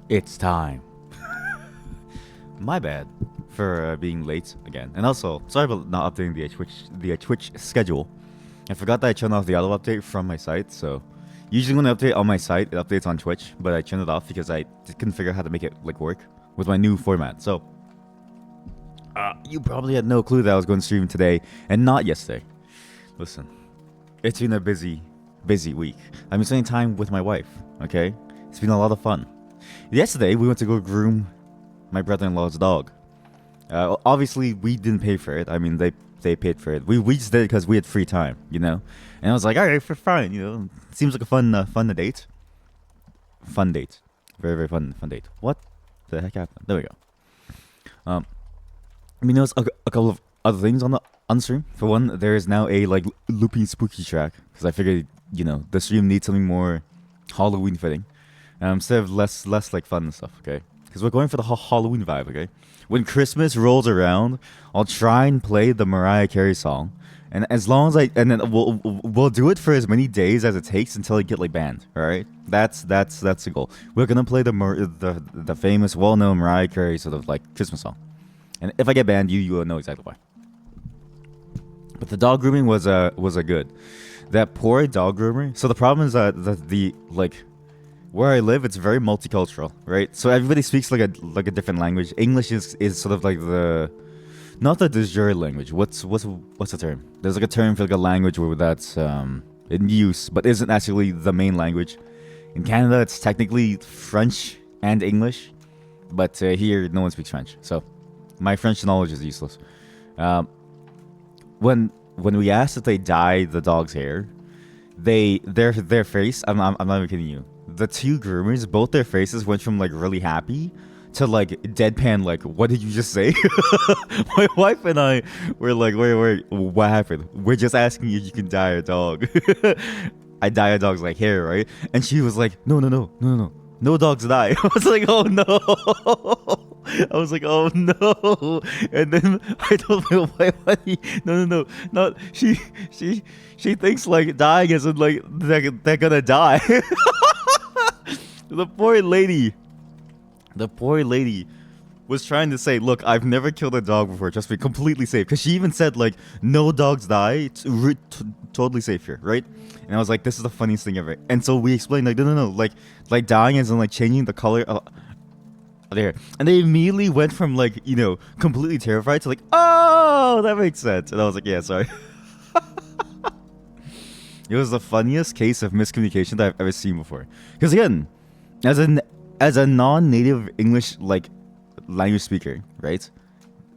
It's time. My bad for being late again. And also, sorry about not updating the Twitch schedule. I forgot that I turned off the auto update from my site, so usually when I update on my site, it updates on Twitch, but I turned it off because I couldn't figure out how to make it like work with my new format. So you probably had no clue that I was going to stream today and not yesterday. Listen, it's been a busy week. I've been spending time with my wife, okay? It's been a lot of fun. Yesterday, we went to go groom my brother-in-law's dog. Obviously, we didn't pay for it. I mean, they paid for it. We just did it because we had free time, you know? And I was like, all right, for fine, you know? Seems like a fun date. Fun date. Very, very fun date. What the heck happened? There we go. I mean, there's a couple of other things on the stream. For one, there is now a like loopy spooky track because I figured, you know, the stream needs something more Halloween fitting, instead of less like fun and stuff. Okay, because we're going for the Halloween vibe. Okay, when Christmas rolls around, I'll try and play the Mariah Carey song, and as long as and then we'll do it for as many days as it takes until I get like banned. All right, that's the goal. We're gonna play the famous, well-known Mariah Carey sort of like Christmas song. And if I get banned, you will know exactly why. But the dog grooming was a good. That poor dog groomer. So the problem is that the like where I live, it's very multicultural, right? So everybody speaks like a different language. English is sort of like the not the de jure language. What's the term? There's like a term for like a language where that's in use, but isn't actually the main language. In Canada, it's technically French and English, but here no one speaks French, so my French knowledge is useless. When we asked if they dye the dog's hair, their face. I'm not even kidding you. The two groomers, both their faces went from like really happy to like deadpan. Like, what did you just say? My wife and I were like, wait, what happened? We're just asking if you can dye a dog. I dye a dog's like hair, right? And she was like, no, no dogs die. I was like, oh no. I was like, oh no. And then I told my wife, no, not she thinks like dying isn't like they're gonna die. The poor lady was trying to say, look, I've never killed a dog before, just be completely safe. Because she even said like, no dogs die, it's totally safe here, right? And I was like, this is the funniest thing ever. And so we explained like, no, like dying isn't like changing the color there. And they immediately went from like, you know, completely terrified to like, oh, that makes sense. And I was like, yeah, sorry. It was the funniest case of miscommunication that I've ever seen before. Because again, as a non-native English like language speaker, right?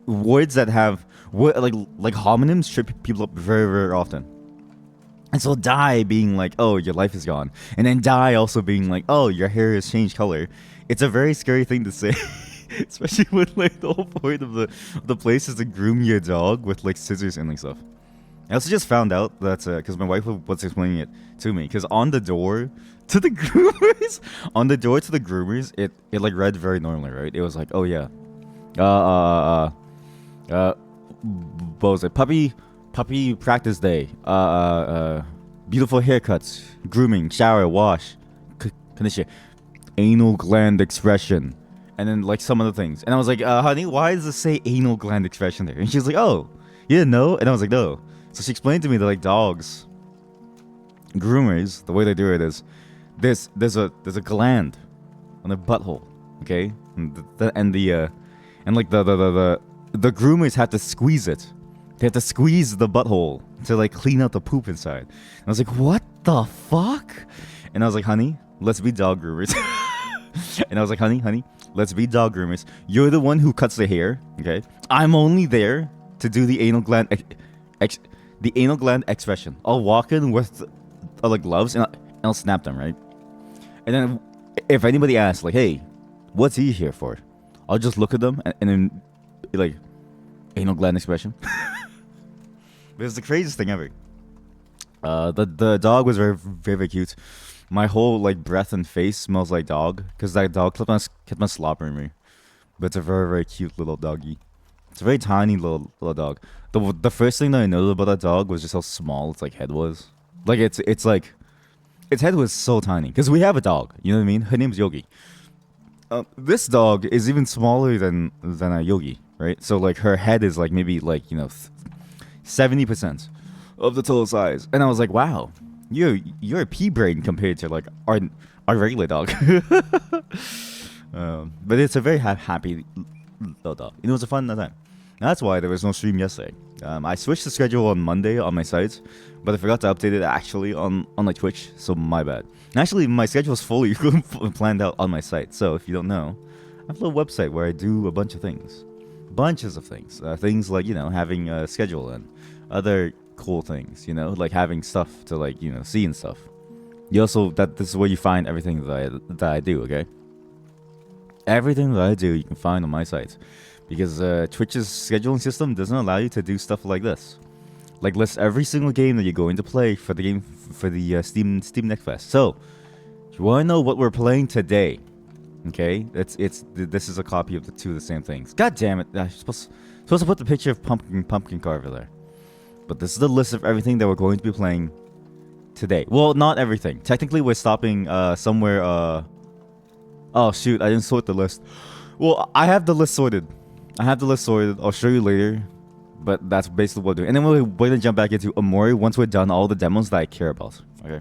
Words that have like homonyms trip people up very, very often. And so die being like, oh, your life is gone. And then die also being like, oh, your hair has changed color. It's a very scary thing to say. Especially when like the whole point of the place is to groom your dog with like scissors and like stuff. I also just found out that because my wife was explaining it to me, because on the door to the groomers, it like read very normally, right? It was like, oh yeah, what was it? Puppy practice day, beautiful haircuts, grooming, shower, wash, condition, anal gland expression, and then like some other things. And I was like, honey, why does it say anal gland expression there? And she was like, oh, you didn't know? And I was like, no. So she explained to me that like dogs, groomers, the way they do it is there's a gland on the butthole, okay, and the groomers have to squeeze it. They have to squeeze the butthole to like clean out the poop inside. And I was like, what the fuck? And I was like, honey, let's be dog groomers. And I was like, honey, let's be dog groomers. You're the one who cuts the hair, okay? I'm only there to do the anal gland expression. I'll walk in with like gloves and I'll snap them, right? And then if anybody asks like, hey, what's he here for? I'll just look at them and then like anal gland expression. It was the craziest thing ever. The dog was very, very, very cute. My whole like breath and face smells like dog because that dog kept on slobbering me. But it's a very, very cute little doggy. It's a very tiny little dog. The first thing that I noticed about that dog was just how small its like head was. Like it's like its head was so tiny because we have a dog. You know what I mean? Her name's Yogi. This dog is even smaller than a Yogi, right? So like her head is like maybe like 70% of the total size, and I was like, wow, you're a pea brain compared to like our regular dog. But it's a very happy little dog. It was a fun time. That's why there was no stream yesterday. I switched the schedule on Monday on my sites, but I forgot to update it actually on like Twitch, so my bad. And actually, my schedule is fully planned out on my site. So if you don't know, I have a little website where I do a bunch of things, bunches of things, things like having a schedule and other cool things, like having stuff to like see and stuff. You also this is where you find everything that I do. Okay, everything that I do you can find on my site. Because Twitch's scheduling system doesn't allow you to do stuff like this, like list every single game that you're going to play for the Steam Next Fest. So, you want to know what we're playing today? Okay, this is a copy of the two of the same things. God damn it! I'm supposed to put the picture of pumpkin carver there, but this is the list of everything that we're going to be playing today. Well, not everything. Technically, we're stopping somewhere. Oh shoot! I didn't sort the list. Well, I have the list sorted. I'll show you later, but that's basically what we're doing. And then we're going to jump back into Omori once we're done all the demos that I care about. Okay?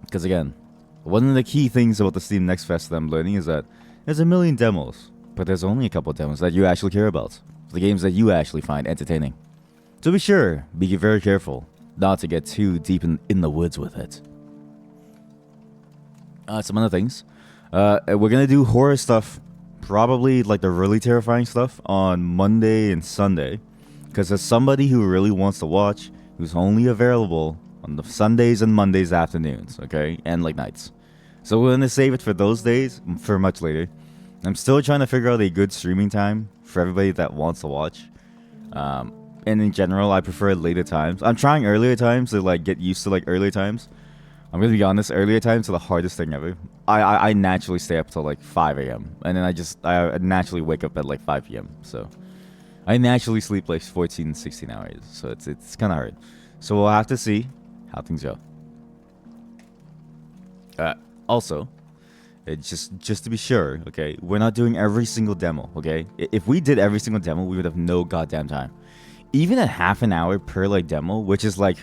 Because again, one of the key things about the Steam Next Fest that I'm learning is that there's a million demos, but there's only a couple of demos that you actually care about. The games that you actually find entertaining. So be sure, be very careful not to get too deep in the woods with it. Some other things. We're going to do horror stuff. Probably like the really terrifying stuff on Monday and Sunday, because as somebody who really wants to watch, who's only available on the Sundays and Mondays afternoons, okay, and like nights. So we're gonna save it for those days for much later. I'm still trying to figure out a good streaming time for everybody that wants to watch. And in general, I prefer later times. I'm trying earlier times to like get used to like earlier times. I'm gonna be honest, earlier times are the hardest thing ever. I naturally stay up till like 5 a.m. and then I naturally wake up at like 5 p.m. So I naturally sleep like 14, 16 hours. So it's kind of hard. So we'll have to see how things go. Also, just to be sure, okay, we're not doing every single demo, okay? If we did every single demo, we would have no goddamn time. Even at half an hour per like demo, which is like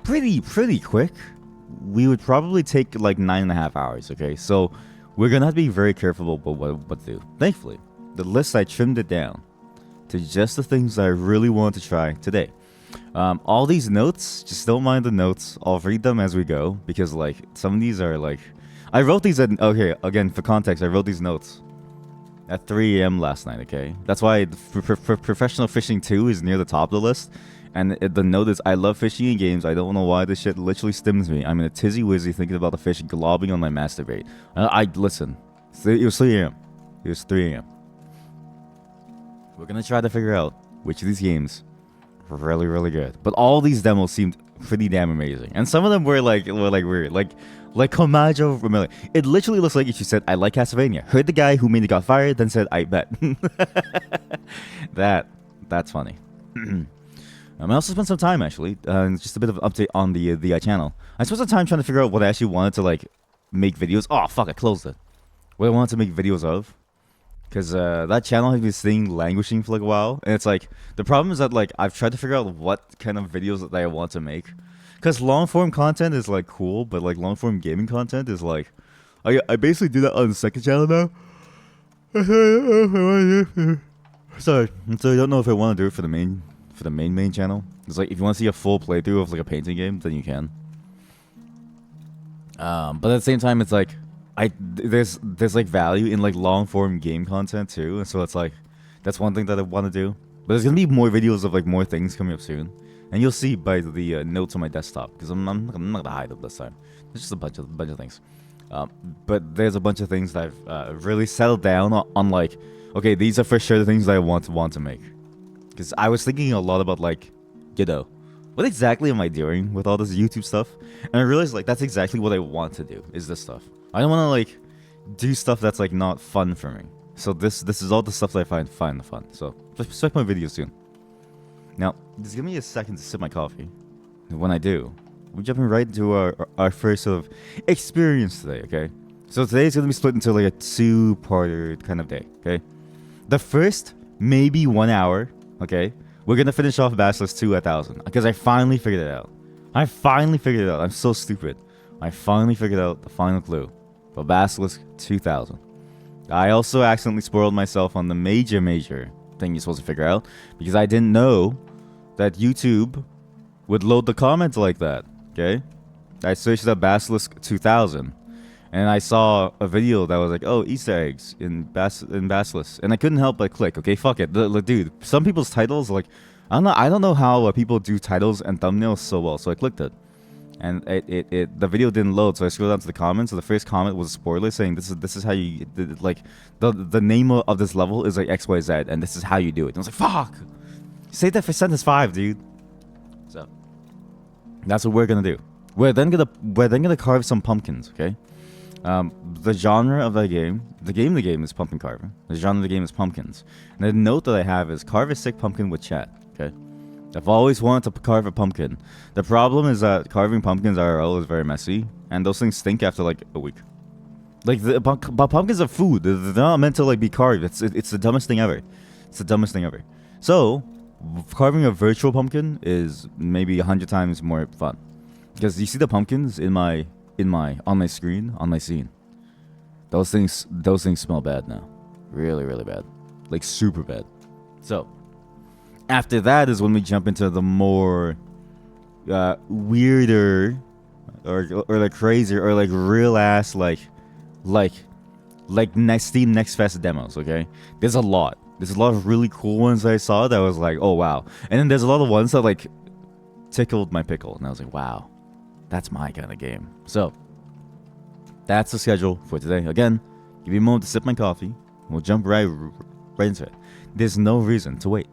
pretty quick, we would probably take like 9.5 hours, okay? So we're gonna have to be very careful about what to do. Thankfully, the list, I trimmed it down to just the things that I really want to try today. All these notes, just don't mind the notes. I'll read them as we go, because like some of these are like, I wrote these at, okay, again, for context, I wrote these notes at 3 a.m. last night, okay? That's why Professional Fishing 2 is near the top of the list. And the note is, I love fishing in games. I don't know why this shit literally stims me. I'm in a tizzy wizzy thinking about the fish globbing on my masturbate. Listen. It was 3 a.m. It was 3 a.m. We're gonna try to figure out which of these games were really good. But all these demos seemed pretty damn amazing. And some of them were like weird. Like Komajo Romero. It literally looks like if you said, I like Castlevania. Heard the guy who made it got fired, then said, I bet. That's funny. I also spent some time actually, just a bit of an update on the channel. I spent some time trying to figure out what I actually wanted to like make videos. Oh fuck, I closed it. What I wanted to make videos of, because that channel has been sitting languishing for like a while, and it's like the problem is that like I've tried to figure out what kind of videos that I want to make, because long form content is like cool, but like long form gaming content is like, I basically do that on the second channel now. Sorry, so I don't know if I want to do it for the main channel. It's like if you want to see a full playthrough of like a painting game, then you can. But at the same time, it's like there's like value in like long form game content too, and so it's like that's one thing that I want to do. But there's gonna be more videos of like more things coming up soon, and you'll see by the notes on my desktop, because I'm not gonna hide them this time. There's just a bunch of things. But there's a bunch of things that I've really settled down on like, okay, these are for sure the things that I want to make. Because I was thinking a lot about like, what exactly am I doing with all this YouTube stuff? And I realized like that's exactly what I want to do, is this stuff. I don't want to like do stuff that's like not fun for me. So this is all the stuff that I find fun. So expect my videos soon. Now, just give me a second to sip my coffee. And when I do, we're jumping right into our first sort of experience today, okay? So today's gonna be split into like a two-parter kind of day. Okay, the first maybe 1 hour. Okay, we're gonna finish off Basilisk 2 1000 because I finally figured it out. I'm so stupid. I finally figured out the final clue for Basilisk 2000. I also accidentally spoiled myself on the major thing you're supposed to figure out because I didn't know that YouTube would load the comments like that. Okay, I searched up Basilisk 2000 and I saw a video that was like, oh, Easter eggs in Basilisk, and I couldn't help but click. Okay, fuck it, dude. Some people's titles, like, I don't know how people do titles and thumbnails so well, so I clicked it, and the video didn't load. So I scrolled down to the comments. So the first comment was a spoiler saying this is how you like the name of this level is like XYZ, and this is how you do it. And I was like, fuck, save that for sentence 5, dude. So that's what we're gonna do. We're then gonna carve some pumpkins. Okay. The genre of the game is pumpkin carving. The genre of the game is pumpkins. And the note that I have is carve a sick pumpkin with chat. Okay, I've always wanted to carve a pumpkin. The problem is that carving pumpkins IRL is very messy, and those things stink after like a week. Like but pumpkins are food. They're not meant to like be carved. It's the dumbest thing ever. It's the dumbest thing ever. So carving a virtual pumpkin is maybe 100 times more fun because you see the pumpkins on my screen, on my scene. Those things smell bad now. Really, really bad. Like super bad. So after that is when we jump into the more weirder or like crazier or like real ass like Steam Next Fest demos, okay? There's a lot of really cool ones I saw that was like, oh wow. And then there's a lot of ones that like tickled my pickle, and I was like, wow, that's my kind of game. So that's the schedule for today. Again, give me a moment to sip my coffee. We'll jump right into it. There's no reason to wait.